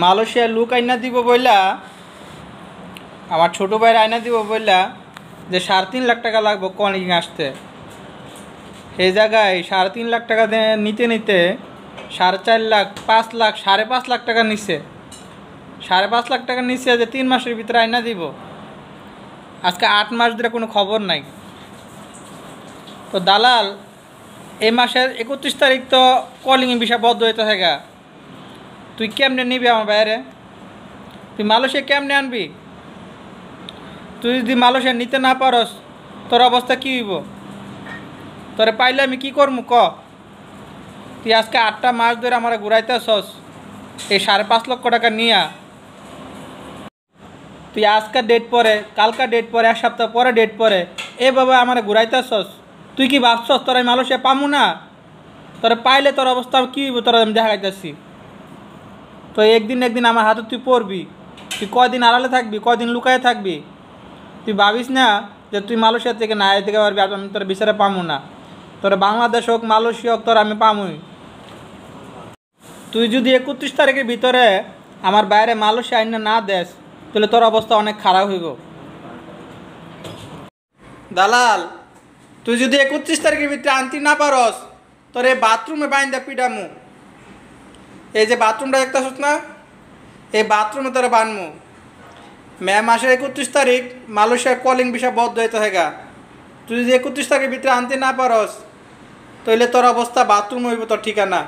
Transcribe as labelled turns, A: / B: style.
A: মালয়েশিয়ার লুক আইনা দিব বইলা, আমার ছোটো ভাইয়ের আইনা দিব বইলা যে 3.5 লাখ টাকা লাগবে কলিং আসতে। এই জায়গায় 3.5 লাখ টাকা নিতে নিতে 4.5 লাখ, 5 লাখ, 5.5 লাখ টাকা নিচ্ছে। 5.5 লাখ টাকা নিচ্ছে যে 3 মাসের ভিতরে আইনা দিব। আজকে 8 মাস ধরে কোনো খবর নাই। তো দালাল এই মাসের 31 তারিখ তো কলিং বিষয় বদ্ধ হইতে থাকে। তুই কেমনে নিবি আমার বাইরে? তুই মালয়েশিয়া কেমনে আনবি? তুই যদি মালয়েশিয়া নিতে না পারস তোর অবস্থা কী হইব? তোরে পাইলে আমি কী করবো ক? তুই আজকে 8টা মাস ধরে আমার ঘুরাইতেছস এই 5.5 লক্ষ টাকা নিয়া। তুই আজকের ডেট পরে, কালকা ডেট পরে, 1 সপ্তাহ পরে ডেট পরে এভাবে আমার ঘুরাইতেছস। তুই কি ভাবছস তোর আমি মালয়েশিয়া পামু না? তোরে পাইলে তোর অবস্থা কী হইব তোর আমি দেখাইতেছি। তো একদিন আমার হাতে তুই পড়বি। তুই কয়দিন আড়ালে থাকবি, কয়দিন লুকায়ে থাকবি? তুই ভাবিস না যে তুই মালয়েশিয়া থেকে না থেকে পারবি আর আমি তোর বিচারে পামু না। তোর বাংলাদেশ হোক, মালয়েশিয়া হোক, তোর আমি পামুই। তুই যদি 31 তারিখের ভিতরে আমার বাইরে মালয়েশিয়া আইনা না দেস তাহলে তোর অবস্থা অনেক খারাপ হইব। দালাল, তুই যদি 31 তারিখের ভিতরে আনতে না পারস তোর এই বাথরুমে বাইন্দা পিডামু। এই যে বাথরুমটা দেখতেছস না, এই বাথরুমে তোরা বানমু। মে মাসের 31 তারিখ মালয়েশিয়ার কলিং বিষয় বদ্ধ হইতে থাকে। তুই যদি 31 তারিখের ভিতরে আনতে না পারস তাহলে তোর অবস্থা বাথরুম হইব তোর ঠিকানা।